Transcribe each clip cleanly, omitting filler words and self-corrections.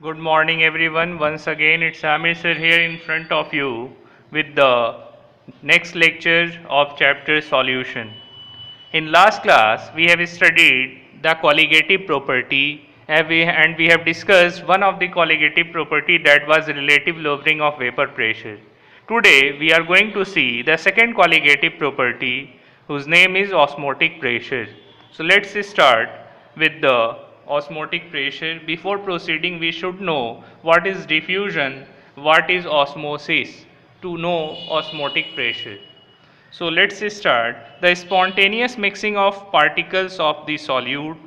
Good morning, everyone. Once again, it's Amir sir here in front of you with the next lecture of chapter solution. In last class, we have studied the colligative property and we have discussed one of the colligative property that was relative lowering of vapor pressure. Today, we are going to see the second colligative property whose name is osmotic pressure. So let's start with the osmotic pressure. Before proceeding, we should know what is diffusion, what is osmosis to know osmotic pressure. So let's start. The spontaneous mixing of particles of the solute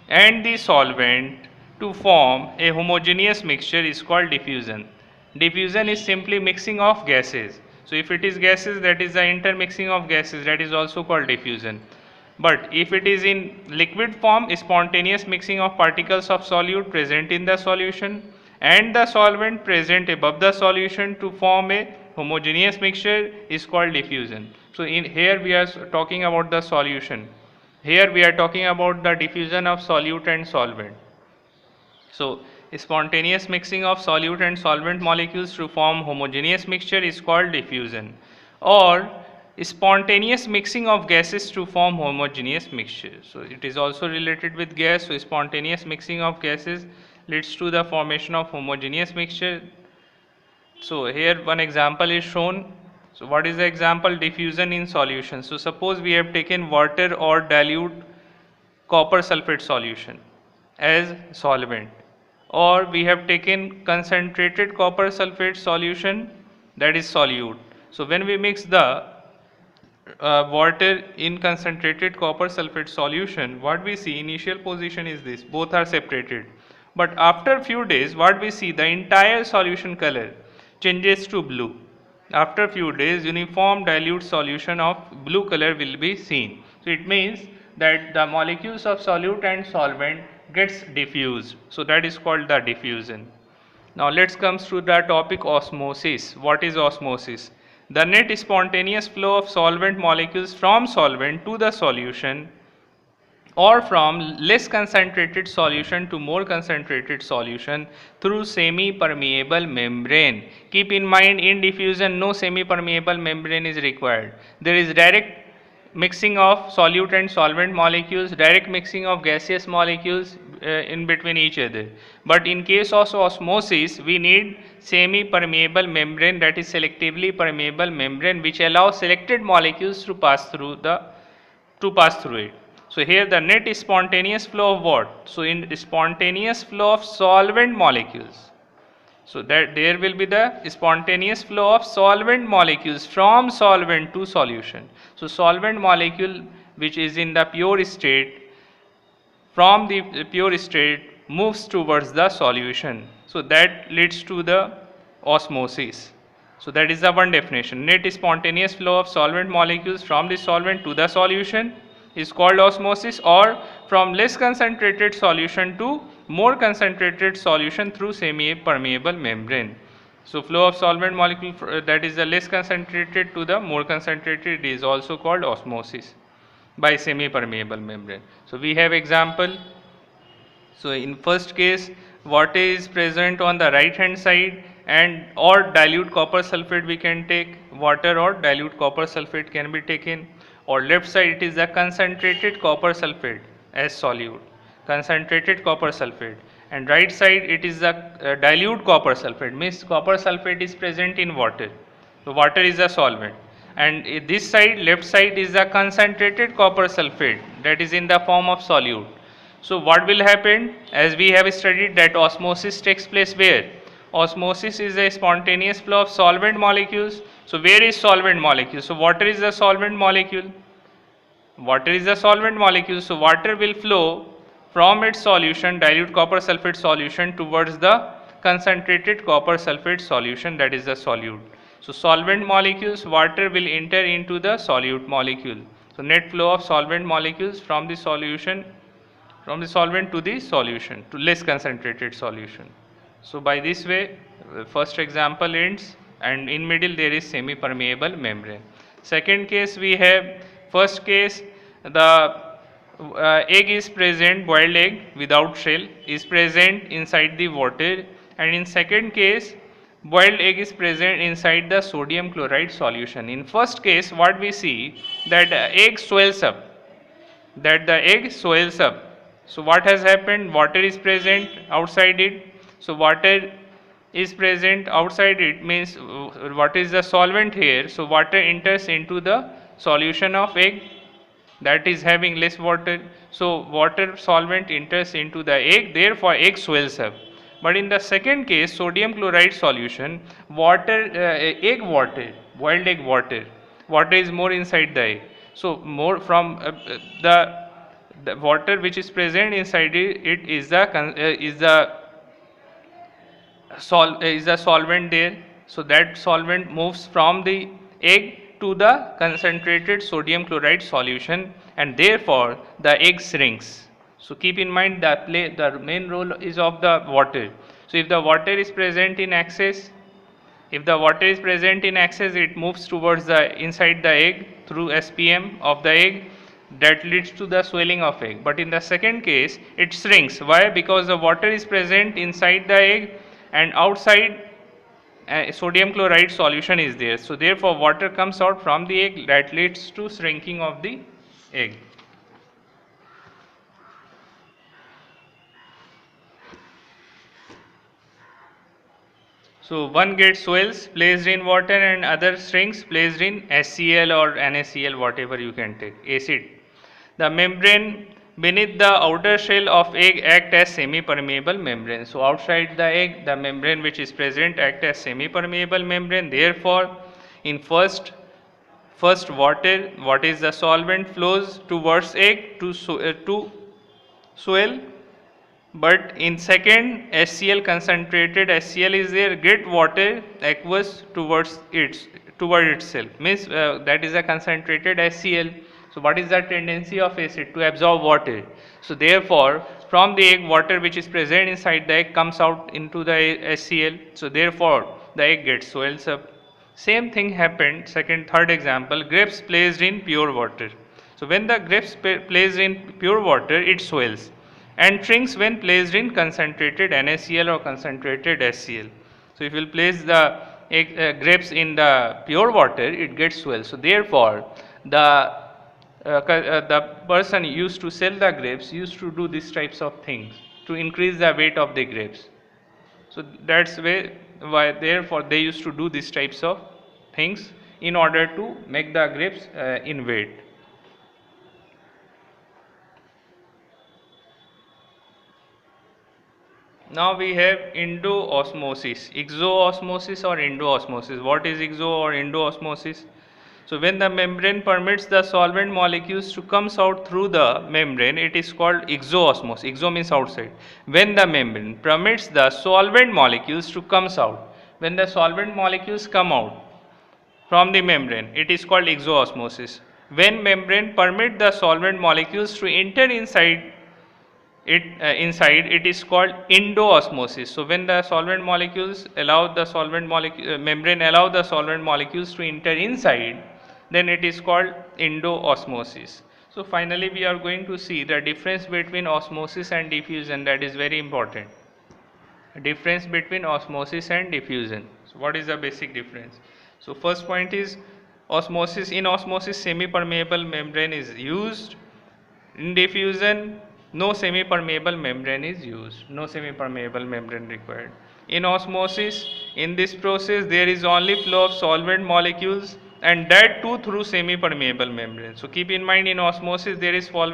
and the solvent to form a homogeneous mixture is called diffusion. Diffusion is simply mixing of gases. So if it is gases, that is the intermixing of gases, that is also called diffusion. But if it is in liquid form, spontaneous mixing of particles of solute present in the solution and the solvent present above the solution to form a homogeneous mixture is called diffusion. So in here we are talking about the solution. Here we are talking about the diffusion of solute and solvent. So spontaneous mixing of solute and solvent molecules to form homogeneous mixture is called diffusion, or spontaneous mixing of gases to form homogeneous mixture. So it is also related with gas. So spontaneous mixing of gases leads to the formation of homogeneous mixture. So here one example is shown. So what is the example? Diffusion in solution. So suppose we have taken water or dilute copper sulfate solution as solvent, or we have taken concentrated copper sulfate solution, that is solute. So when we mix the water in concentrated copper sulfate solution, what we see initial position is this, both are separated. But after few days, what we see, the entire solution color changes to blue. After few days, uniform dilute solution of blue color will be seen. So it means that the molecules of solute and solvent gets diffused. So that is called the diffusion. Now let's come to the topic osmosis. What is osmosis? The net spontaneous flow of solvent molecules from solvent to the solution, or from less concentrated solution to more concentrated solution through semi-permeable membrane. Keep in mind, in diffusion no semi-permeable membrane is required. There is direct mixing of solute and solvent molecules, direct mixing of gaseous molecules in between each other. But in case of osmosis, we need semi-permeable membrane, that is selectively permeable membrane, which allows selected molecules to pass through it. So here the net spontaneous flow of what? So in spontaneous flow of solvent molecules. So that there will be the spontaneous flow of solvent molecules from solvent to solution. So solvent molecule which is in the pure state, from the pure state moves towards the solution. So that leads to the osmosis. So that is the one definition. Net spontaneous flow of solvent molecules from the solvent to the solution is called osmosis, or from less concentrated solution to more concentrated solution through semi-permeable membrane. So flow of solvent molecule that is the less concentrated to the more concentrated is also called osmosis by semi-permeable membrane. So we have example. So in first case, what is present on the right hand side, and or dilute copper sulfate we can take, water or dilute copper sulfate can be taken, or left side it is the concentrated copper sulfate as solute, concentrated copper sulfate, and right side it is the dilute copper sulfate, means copper sulfate is present in water. So water is a solvent, and this side, left side, is the concentrated copper sulfate, that is in the form of solute. So what will happen, as we have studied that osmosis takes place where? Osmosis is a spontaneous flow of solvent molecules. So where is solvent molecule? So water is the solvent molecule. Water is the solvent molecule. So water will flow from its solution, dilute copper sulfate solution, towards the concentrated copper sulfate solution, that is the solute. So solvent molecules, water will enter into the solute molecule. So net flow of solvent molecules from the solution, from the solvent to the solution, to less concentrated solution. So by this way, first example ends, and in middle there is semi-permeable membrane. Second case we have, first case the egg is present, boiled egg without shell is present inside the water, and in second case boiled egg is present inside the sodium chloride solution. In first case what we see that egg swells up, that the egg swells up. So what has happened? Water is present outside it. So water is present outside it means what is the solvent here? So water enters into the solution of egg that is having less water. So water solvent enters into the egg, therefore egg swells up. But in the second case, sodium chloride solution, egg water, boiled egg water is more inside the egg. So more from the water which is present inside it is the solvent there. So that solvent moves from the egg to the concentrated sodium chloride solution, and therefore the egg shrinks. So keep in mind that the main role is of the water. So if the water is present in excess, it moves towards the inside the egg through SPM of the egg, that leads to the swelling of egg. But in the second case it shrinks. Why? Because the water is present inside the egg and outside sodium chloride solution is there. So therefore water comes out from the egg, that leads to shrinking of the egg. So one gets swells placed in water and other shrinks placed in HCl or NaCl, whatever you can take, acid. The membrane beneath the outer shell of egg act as semi-permeable membrane. So outside the egg, the membrane which is present act as semi-permeable membrane. Therefore, in first water, what is the solvent flows towards egg to swell, but in second HCl, concentrated HCl is there, get water aqueous towards itself, means that is a concentrated HCl. So what is the tendency of acid? To absorb water. So therefore from the egg, water which is present inside the egg comes out into the HCl. So therefore the egg gets swells up. Same thing happened, third example, grapes placed in pure water. So when the grapes placed in pure water, it swells and shrinks when placed in concentrated NaCl or concentrated HCl. So if you will place the grapes in the pure water, it gets swelled. So therefore the person used to sell the grapes used to do these types of things to increase the weight of the grapes. So that's why therefore they used to do these types of things in order to make the grapes in weight. Now we have endoosmosis, exoosmosis or endoosmosis. What is exo or endoosmosis? So when the membrane permits the solvent molecules to comes out through the membrane, it is called exoosmosis. Exo means outside. When the membrane permits the solvent molecules to comes out, when the solvent molecules come out from the membrane, it is called exoosmosis. When membrane permit the solvent molecules to enter inside it is called endoosmosis. So when the solvent molecules allow the membrane allow the solvent molecules to enter inside, then it is called endoosmosis. So finally we are going to see the difference between osmosis and diffusion, that is very important. Difference between osmosis and diffusion. So what is the basic difference? So first point is osmosis. In osmosis, semi-permeable membrane is used. In diffusion, no semi-permeable membrane is used, no semi-permeable membrane required. In osmosis, in this process there is only flow of solvent molecules, and that too through semi-permeable membrane. So keep in mind, in osmosis there is flow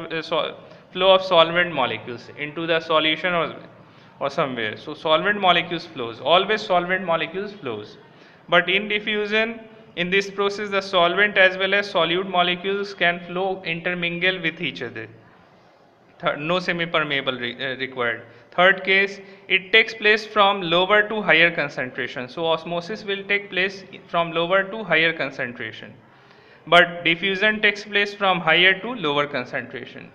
of solvent molecules into the solution or somewhere. So solvent molecules flows, always solvent molecules flows. But in diffusion, in this process the solvent as well as solute molecules can flow, intermingle with each other. No semi-permeable required. Third case, it takes place from lower to higher concentration. So osmosis will take place from lower to higher concentration, but diffusion takes place from higher to lower concentration.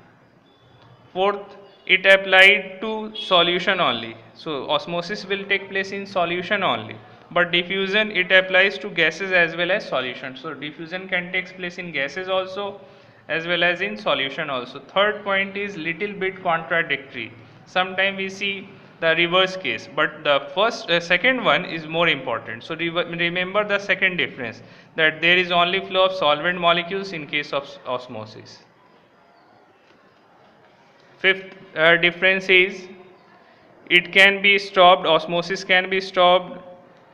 Fourth, it applied to solution only. So osmosis will take place in solution only, but diffusion it applies to gases as well as solution. So diffusion can take place in gases also, as well as in solution also. Third point is little bit contradictory. Sometimes we see the reverse case, but the second one is more important. So remember the second difference, that there is only flow of solvent molecules in case of osmosis. Fifth difference is it can be stopped, osmosis can be stopped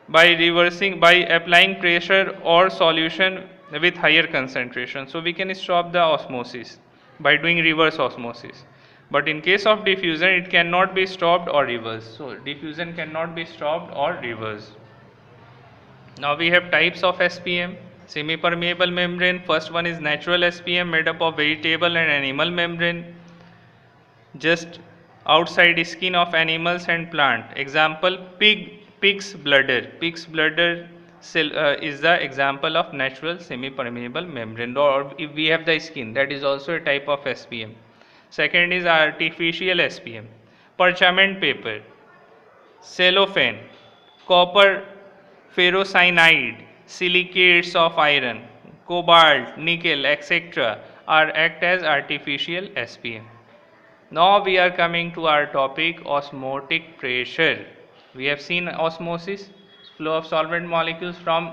by applying pressure or solution with higher concentration. So we can stop the osmosis by doing reverse osmosis. But in case of diffusion, it cannot be stopped or reversed. So diffusion cannot be stopped or reversed. Now we have types of SPM. Semi-permeable membrane. First one is natural SPM, made up of vegetable and animal membrane, just outside skin of animals and plant. Example, pig's bladder. Pig's bladder is the example of natural semi-permeable membrane. Or if we have the skin, that is also a type of SPM. Second is artificial SPM. Parchment paper, cellophane, copper ferrocyanide, silicates of iron, cobalt, nickel, etc. are act as artificial SPM. Now we are coming to our topic, osmotic pressure. We have seen osmosis, flow of solvent molecules from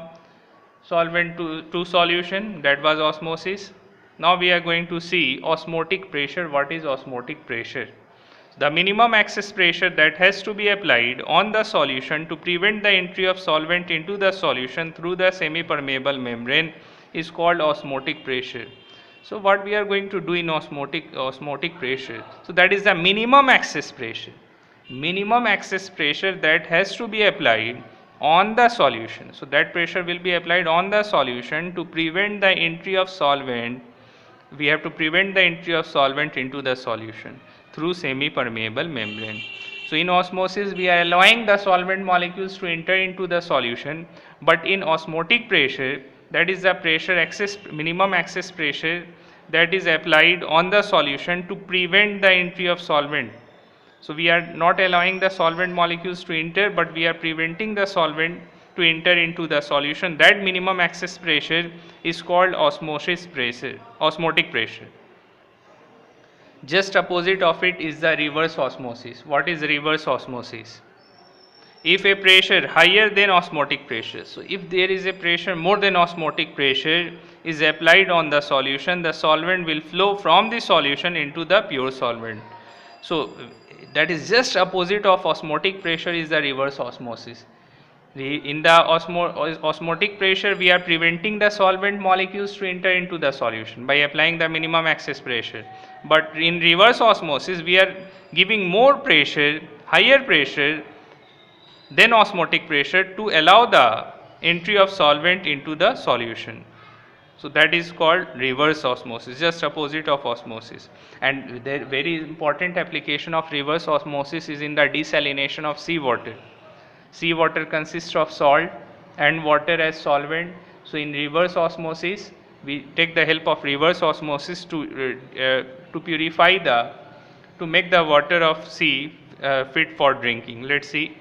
solvent to solution, that was osmosis. Now we are going to see osmotic pressure. What is osmotic pressure? The minimum excess pressure that has to be applied on the solution to prevent the entry of solvent into the solution through the semi-permeable membrane is called osmotic pressure. So what we are going to do in osmotic pressure, so that is the minimum excess pressure that has to be applied on the solution. So that pressure will be applied on the solution to prevent the entry of solvent. We have to prevent the entry of solvent into the solution through semi-permeable membrane. So in osmosis we are allowing the solvent molecules to enter into the solution, but in osmotic pressure, that is the minimum excess pressure that is applied on the solution to prevent the entry of solvent. So we are not allowing the solvent molecules to enter, but we are preventing the solvent to enter into the solution. That minimum excess pressure is called osmotic pressure. Just opposite of it is the reverse osmosis. What is reverse osmosis? If a pressure higher than osmotic pressure, so if there is a pressure more than osmotic pressure is applied on the solution, the solvent will flow from the solution into the pure solvent. So that is just opposite of osmotic pressure is the reverse osmosis. In the osmotic pressure, we are preventing the solvent molecules to enter into the solution by applying the minimum excess pressure. But in reverse osmosis, we are giving more pressure, higher pressure than osmotic pressure to allow the entry of solvent into the solution. So that is called reverse osmosis, just opposite of osmosis. And the very important application of reverse osmosis is in the desalination of seawater. Seawater consists of salt and water as solvent. So in reverse osmosis, we take the help of reverse osmosis to make the water of sea fit for drinking. Let's see.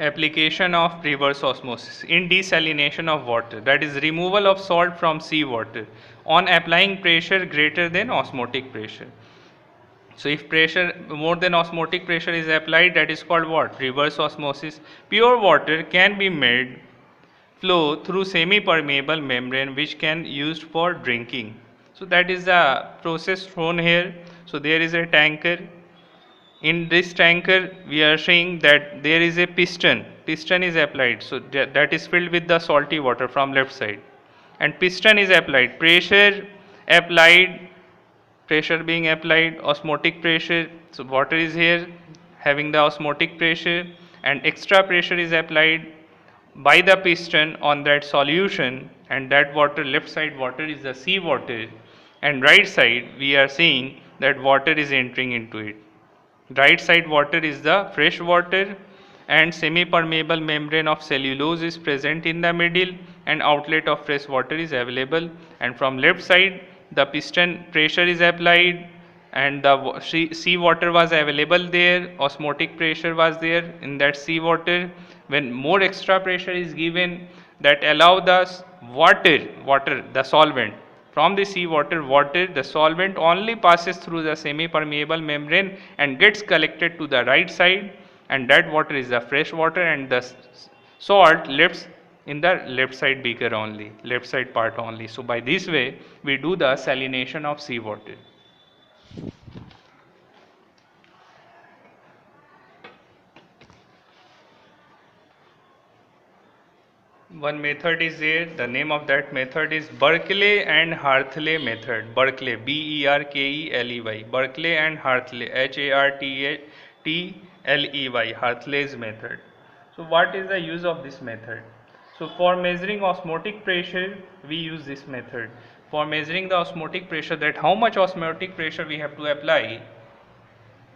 Application of reverse osmosis in desalination of water, that is removal of salt from seawater on applying pressure greater than osmotic pressure. So if pressure more than osmotic pressure is applied, that is called what? Reverse osmosis. Pure water can be made flow through semi-permeable membrane, which can used for drinking. So that is the process shown here. So there is a tanker. In this tanker, we are saying that there is a piston. Piston is applied. So that is filled with the salty water from left side. And piston is applied. Pressure being applied, osmotic pressure. So water is here having the osmotic pressure, and extra pressure is applied by the piston on that solution, and that water, left side water, is the sea water, and right side we are seeing that water is entering into it. Right side water is the fresh water, and semi-permeable membrane of cellulose is present in the middle, and outlet of fresh water is available. And from left side the piston pressure is applied, and the sea water was available there, osmotic pressure was there in that sea water. When more extra pressure is given, that allow the water, the solvent. From the sea water, the solvent only passes through the semi-permeable membrane and gets collected to the right side, and that water is the fresh water, and the salt lives in the left side beaker only, left side part only. So by this way, we do the salination of seawater. One method is there. The name of that method is Berkeley and Hartley method. Berkeley, Berkeley, Berkeley and Hartley, Hartley, Hartley's method. So what is the use of this method? So for measuring osmotic pressure, we use this method. For measuring the osmotic pressure, that how much osmotic pressure we have to apply,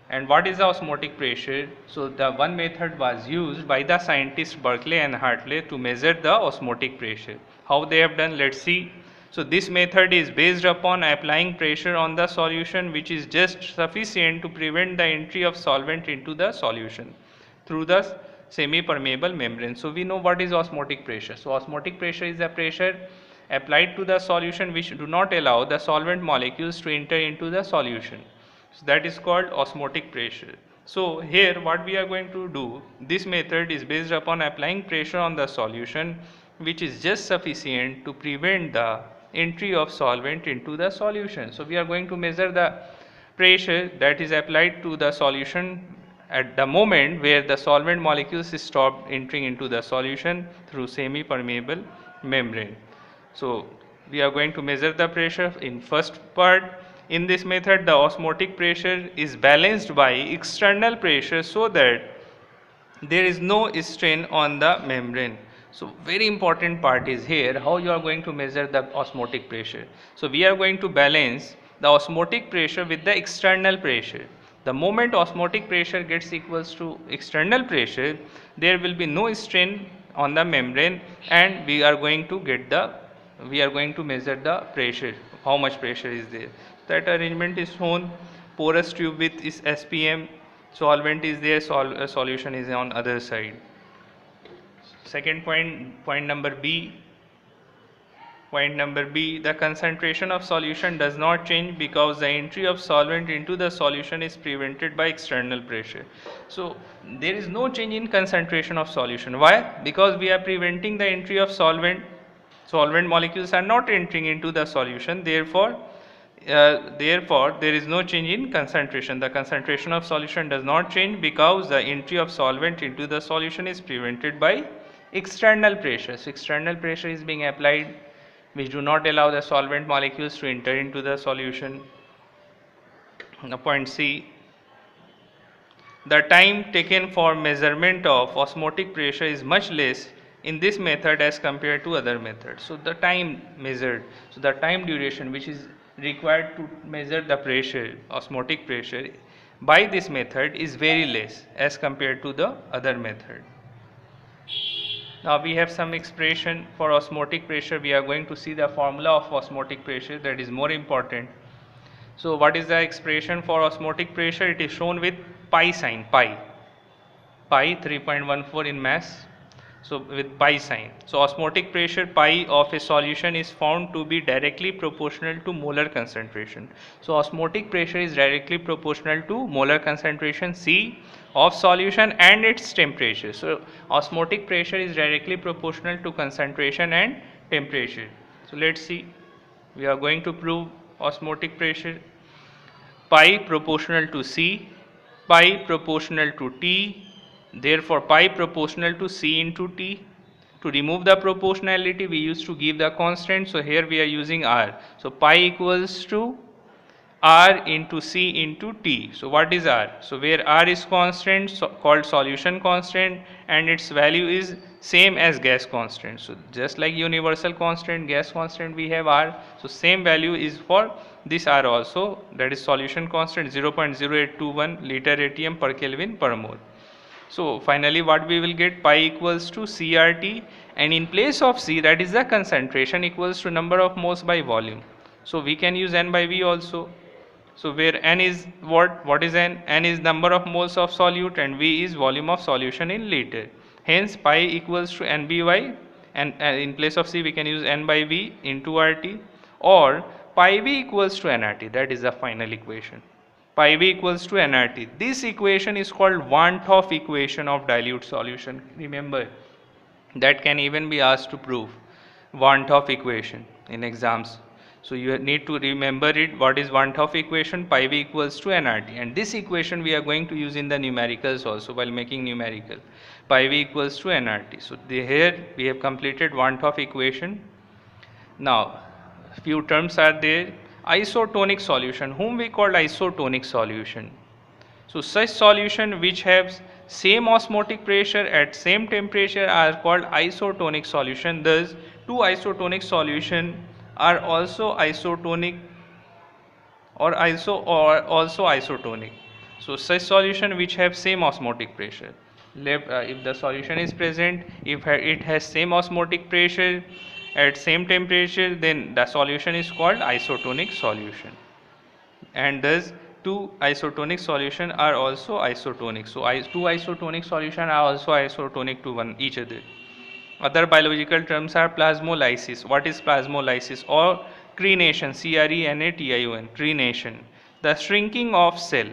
and what is the osmotic pressure? So the one method was used by the scientists Berkeley and Hartley to measure the osmotic pressure. How they have done, let's see. So this method is based upon applying pressure on the solution which is just sufficient to prevent the entry of solvent into the solution through the semi-permeable membrane. So we know what is osmotic pressure. So osmotic pressure is the pressure applied to the solution which do not allow the solvent molecules to enter into the solution. So that is called osmotic pressure. So here what we are going to do, this method is based upon applying pressure on the solution which is just sufficient to prevent the entry of solvent into the solution. So we are going to measure the pressure that is applied to the solution at the moment where the solvent molecules stop entering into the solution through semi-permeable membrane. So we are going to measure the pressure in first part. In this method, the osmotic pressure is balanced by external pressure so that there is no strain on the membrane. So very important part is here, how you are going to measure the osmotic pressure. So we are going to balance the osmotic pressure with the external pressure. The moment osmotic pressure gets equals to external pressure, there will be no strain on the membrane, and we are going to measure the pressure, how much pressure is there. That arrangement is shown. Porous tube with is SPM, solvent is there, solution is on other side. Second point number B. Point number B, the concentration of solution does not change because the entry of solvent into the solution is prevented by external pressure. So there is no change in concentration of solution. Why? Because we are preventing the entry of solvent. Solvent molecules are not entering into the solution. Therefore, there is no change in concentration. The concentration of solution does not change because the entry of solvent into the solution is prevented by external pressure. So external pressure is being applied which do not allow the solvent molecules to enter into the solution. Now point C, the time taken for measurement of osmotic pressure is much less in this method as compared to other methods. So the time measured, so the time duration which is required to measure the pressure, osmotic pressure, by this method is very less as compared to the other method. Now we have some expression for osmotic pressure. We are going to see the formula of osmotic pressure, that is more important. So what is the expression for osmotic pressure? It is shown with pi sign, pi 3.14 in mass. So with pi sign. So osmotic pressure pi of a solution is found to be directly proportional to molar concentration. So osmotic pressure is directly proportional to molar concentration C of solution and its temperature. So osmotic pressure is directly proportional to concentration and temperature. So let's see. We are going to prove osmotic pressure. Pi proportional to C, pi proportional to T, therefore pi proportional to C into T. To remove the proportionality, we used to give the constant, so here we are using R. So pi equals to R into C into T. So what is R? So where R is constant, called solution constant, and its value is same as gas constant. So just like universal constant, gas constant, we have R. So same value is for this R also, that is solution constant 0.0821 liter atm per Kelvin per mole. So finally what we will get, pi equals to CRT, and in place of C, that is the concentration, equals to number of moles by volume. So we can use N by V also. So where N is what is N? N is number of moles of solute and V is volume of solution in liter. Hence pi equals to NB by and in place of C we can use N by V into RT, or pi V equals to nRT. That is the final equation. Pi V equals to nRT. This equation is called Van 't Hoff equation of dilute solution. Remember, that can even be asked to prove Van 't Hoff equation in exams. So you need to remember it. What is Van 't Hoff equation? Pi V equals to nRT, and this equation we are going to use in the numericals also while making numerical. Pi V equals to nRT. So here we have completed Van 't Hoff equation. Now few terms are there. Isotonic solution, whom we call isotonic solution. So such solution which have same osmotic pressure at same temperature are called isotonic solution. Thus two isotonic solution are also isotonic or also isotonic. So such solution which have same osmotic pressure. If the solution is present, if it has same osmotic pressure at same temperature, then the solution is called isotonic solution. And thus two isotonic solution are also isotonic. So two isotonic solution are also isotonic to one each other. Other biological terms are plasmolysis. What is plasmolysis? Or crenation, crenation, crenation, the shrinking of cell.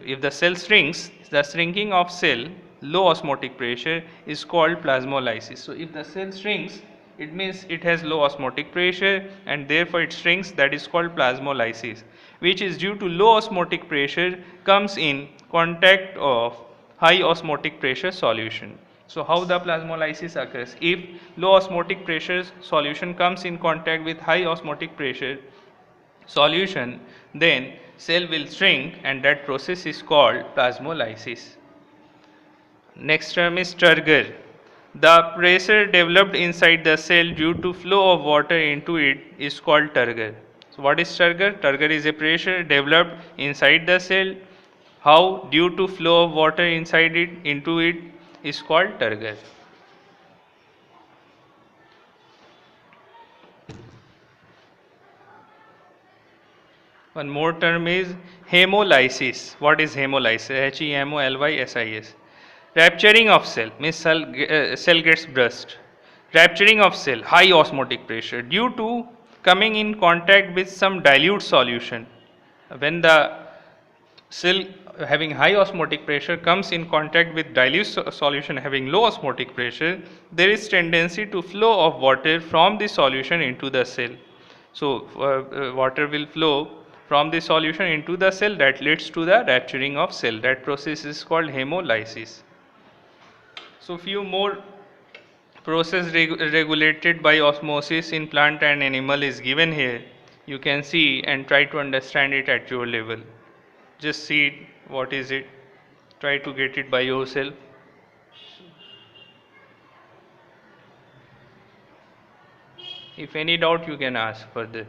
If the cell shrinks, the shrinking of cell, low osmotic pressure, is called plasmolysis. So if the cell shrinks, it means it has low osmotic pressure and therefore it shrinks. That is called plasmolysis, which is due to low osmotic pressure comes in contact of high osmotic pressure solution. So how the plasmolysis occurs? If low osmotic pressure solution comes in contact with high osmotic pressure solution, then cell will shrink, and that process is called plasmolysis. Next term is turgor. The pressure developed inside the cell due to flow of water into it is called turgor. So what is turgor? Turgor is a pressure developed inside the cell. How? Due to flow of water inside it into it is called turgor. One more term is hemolysis. What is hemolysis? Hemolysis. Rupturing of cell means cell gets burst. Rupturing of cell, high osmotic pressure due to coming in contact with some dilute solution. When the cell having high osmotic pressure comes in contact with dilute solution having low osmotic pressure, there is tendency to flow of water from the solution into the cell. So water will flow from the solution into the cell, that leads to the rupturing of cell. That process is called hemolysis. So few more process regulated by osmosis in plant and animal is given here. You can see and try to understand it at your level. Just see it, what is it, try to get it by yourself. If any doubt, you can ask further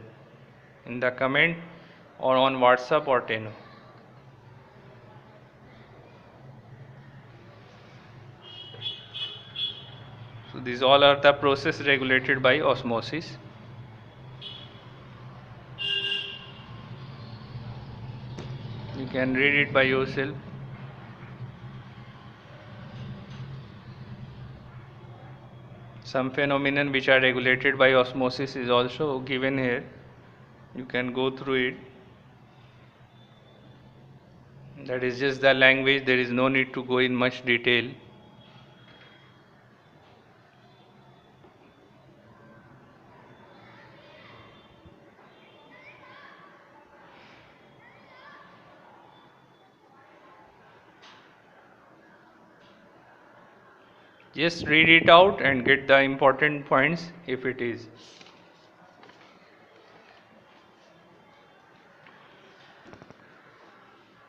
in the comment or on WhatsApp or Teno. So these all are the process regulated by osmosis. You can read it by yourself. Some phenomenon which are regulated by osmosis is also given here. You can go through it. That is just the language, there is no need to go in much detail. Just read it out and get the important points if it is.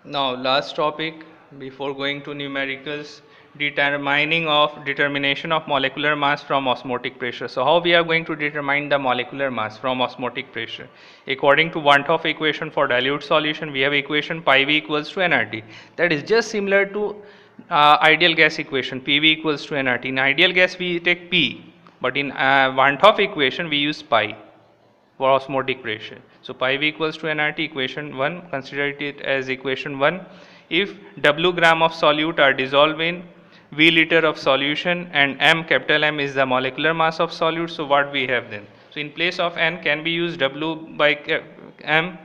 Now last topic before going to numericals, determination of molecular mass from osmotic pressure. So how we are going to determine the molecular mass from osmotic pressure? According to Van 't Hoff equation for dilute solution, we have equation pi V equals to nRT. That is just similar to ideal gas equation, PV equals to nRT. In ideal gas we take P, but in Van 't Hoff equation we use pi for osmotic pressure. So pi V equals to nRT, equation 1, consider it as equation 1. If W gram of solute are dissolved in V liter of solution, and M, capital M, is the molecular mass of solute. So what we have then? So in place of N, can we use W by M?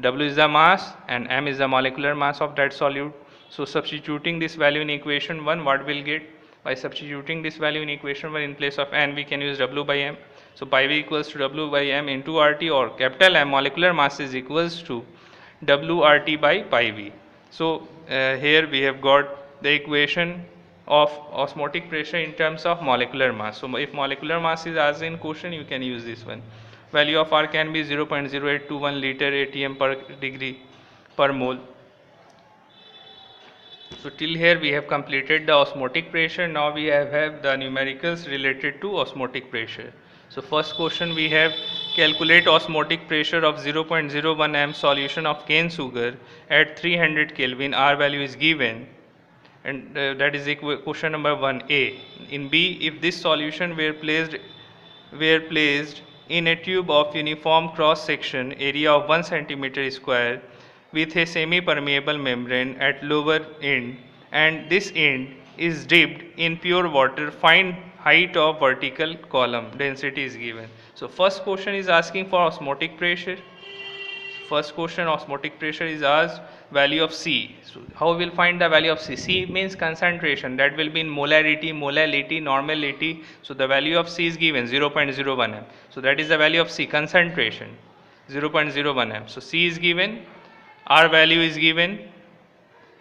W is the mass and M is the molecular mass of that solute. So substituting this value in equation 1, what we'll get? By substituting this value in equation 1, in place of N, we can use W by M. So pi V equals to W by M into RT, or capital M molecular mass is equals to WRT by pi V. So here we have got the equation of osmotic pressure in terms of molecular mass. So if molecular mass is asked in question, you can use this one. Value of R can be 0.0821 liter atm per degree per mole. So till here we have completed the osmotic pressure. Now we have the numericals related to osmotic pressure. So first question we have: calculate osmotic pressure of 0.01 m solution of cane sugar at 300 Kelvin. R value is given, and that is question number 1a. In B, if this solution were placed in a tube of uniform cross section area of 1 centimeter square with a semi permeable membrane at lower end, and this end is dipped in pure water, find height of vertical column. Density is given. So first question is asking for osmotic pressure. First question, osmotic pressure is asked, value of C. So how we will find the value of C? C means concentration, that will be in molarity, molality, normality. So the value of C is given 0.01 m. So that is the value of C, concentration 0.01 m. So C is given, R value is given,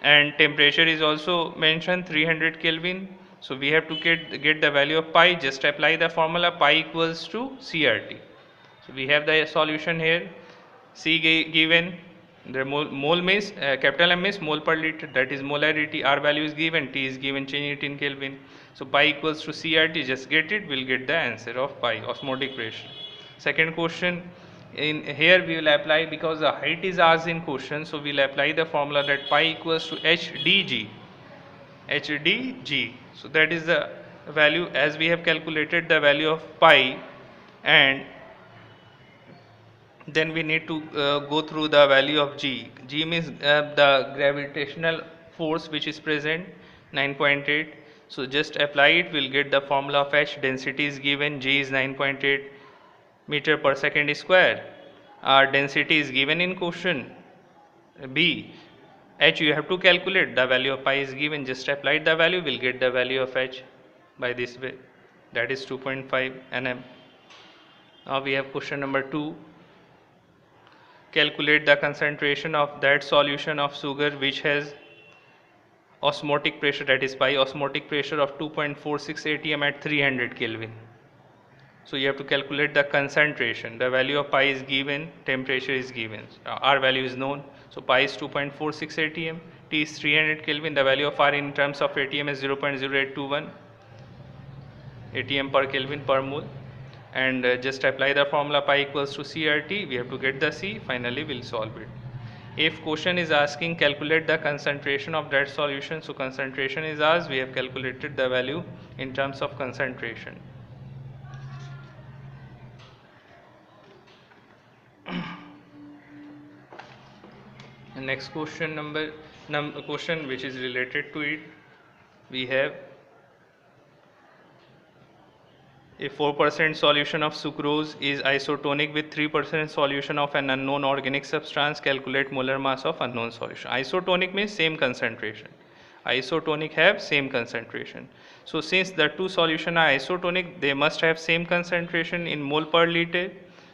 and temperature is also mentioned 300 Kelvin. So we have to get the value of pi. Just apply the formula, pi equals to CRT. So we have the solution here. C given, the mole means capital M is mole per liter, that is molarity. R value is given, T is given, change it in Kelvin. So pi equals to CRT, just get it, we'll get the answer of pi, osmotic pressure. Second question, in here we will apply, because the height is asked in question, so we'll apply the formula that pi equals to HDG. HDG. So that is the value, as we have calculated the value of pi, and then we need to go through the value of G. G means the gravitational force which is present, 9.8. So just apply it, we'll get the formula of H. Density is given, G is 9.8 meter per second square. Our density is given in question. B, H you have to calculate, the value of pi is given, just apply the value, we'll get the value of H by this way, that is 2.5 nm. Now we have question number 2. Calculate the concentration of that solution of sugar which has osmotic pressure, that is pi, osmotic pressure of 2.46 atm at 300 Kelvin. So you have to calculate the concentration. The value of pi is given, temperature is given, R value is known. So pi is 2.46 atm, T is 300 Kelvin. The value of R in terms of atm is 0.0821 atm per Kelvin per mole. And just apply the formula, pi equals to CRT, we have to get the C, finally we'll solve it. If question is asking calculate the concentration of that solution, so concentration is asked, we have calculated the value in terms of concentration. And next question question which is related to it, we have a 4% solution of sucrose is isotonic with 3% solution of an unknown organic substance. Calculate molar mass of unknown solution. Isotonic means same concentration. Isotonic have same concentration. So since the two solutions are isotonic, they must have same concentration in mole per liter.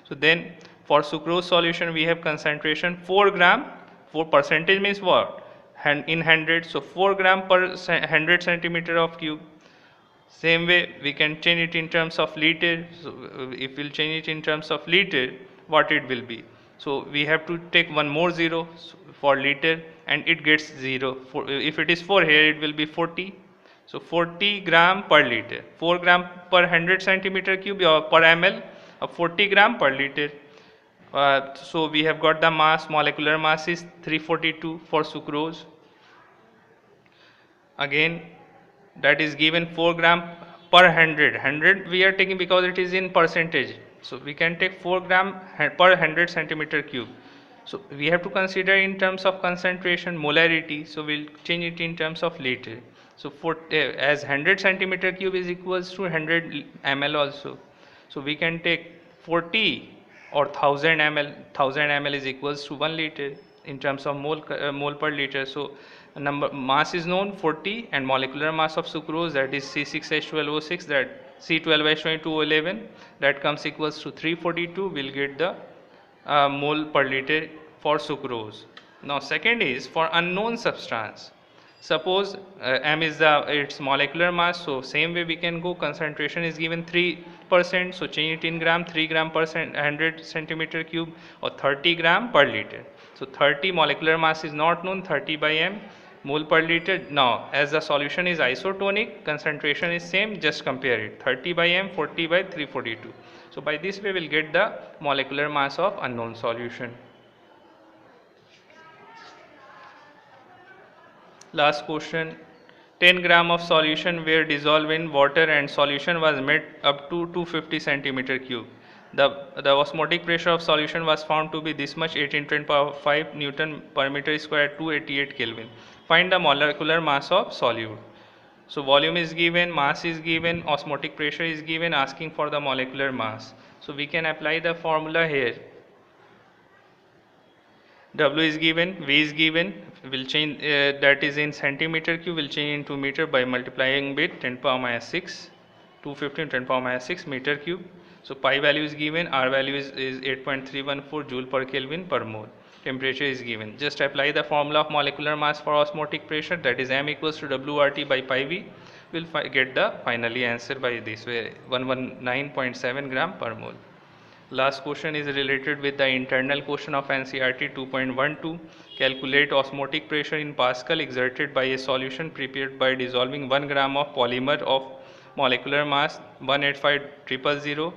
So then for sucrose solution we have concentration 4 gram. 4 percentage means what? In 100. So 4 gram per 100 centimeter of cube. Same way we can change it in terms of liter. So if we'll change it in terms of liter, what it will be? So we have to take one more zero for liter, and it gets 0. If it is 4 here, it will be 40. So 40 gram per liter. 4 gram per 100 centimeter cube or per ml, 40 gram per liter. So we have got the mass, molecular mass is 342 for sucrose. Again, that is given 4 gram per 100. 100 we are taking because it is in percentage. So we can take 4 gram per 100 centimeter cube. So we have to consider in terms of concentration, molarity. So we'll change it in terms of liter. So as 100 centimeter cube is equals to 100 ml also. So we can take 40 or 1000 ml. 1000 ml is equals to 1 liter in terms of mole per liter. So mass is known 40, and molecular mass of sucrose, that is C6H12O6, that C12H22O11, that comes equals to 342. We'll get the mole per liter for sucrose. Now second is for unknown substance. Suppose m is its molecular mass, so same way we can go. Concentration is given 3%, so change it in gram, 3 gram per 100 centimeter cube, or 30 gram per liter. So 30 molecular mass is not known, 30 by m mole per liter. Now as the solution is isotonic, concentration is same, just compare it, 30 by m, 40 by 342. So by this way we will get the molecular mass of unknown solution. Last question. 10 gram of solution were dissolved in water and solution was made up to 250 centimeter cube. The osmotic pressure of solution was found to be this much, 18 to 10 power 5 Newton per meter square at 288 Kelvin. Find the molecular mass of solute. So volume is given, mass is given, osmotic pressure is given, asking for the molecular mass. So we can apply the formula here. W is given, V is given, will change, that is in centimeter cube, will change into meter by multiplying with 10 power minus 6, 250 10 power minus 6 meter cube. So pi value is given, R value is 8.314 joule per Kelvin per mole. Temperature is given. Just apply the formula of molecular mass for osmotic pressure, that is m equals to WRT by pi V. We'll get the finally answer by this way, 119.7 gram per mole. Last question is related with the internal question of NCERT 2.12. Calculate osmotic pressure in Pascal exerted by a solution prepared by dissolving 1 gram of polymer of molecular mass 185,000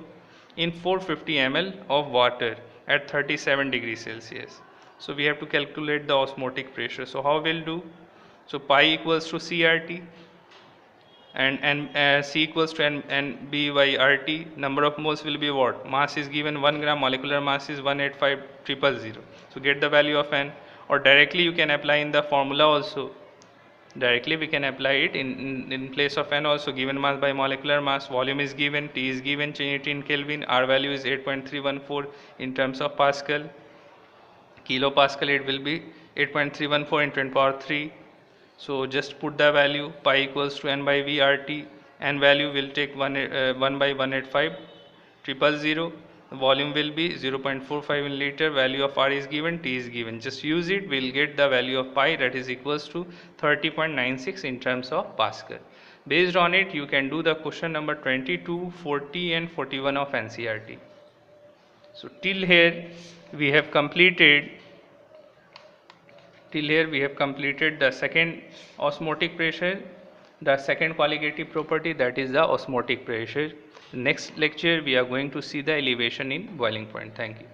in 450 ml of water at 37 degrees Celsius. So we have to calculate the osmotic pressure. So how we'll do? So pi equals to CRT, and C equals to N B by RT. Number of moles will be what? Mass is given 1 gram, molecular mass is 185,000. So get the value of N, or directly you can apply in the formula also. Directly we can apply it in place of N also. Given mass by molecular mass, volume is given, T is given, change it in Kelvin, R value is 8.314 in terms of Pascal. Kilopascal it will be 8.314 in 10 power 3. So just put the value, pi equals to N by V RT, and value will take 1 by 185,000. Volume will be 0.45 in liter, value of R is given, T is given. Just use it, we'll get the value of pi, that is equals to 30.96 in terms of Pascal. Based on it, you can do the question number 22, 40 and 41 of NCERT. So till here we have completed the second osmotic pressure, the second qualitative property, that is the osmotic pressure. Next lecture we are going to see the elevation in boiling point. Thank you.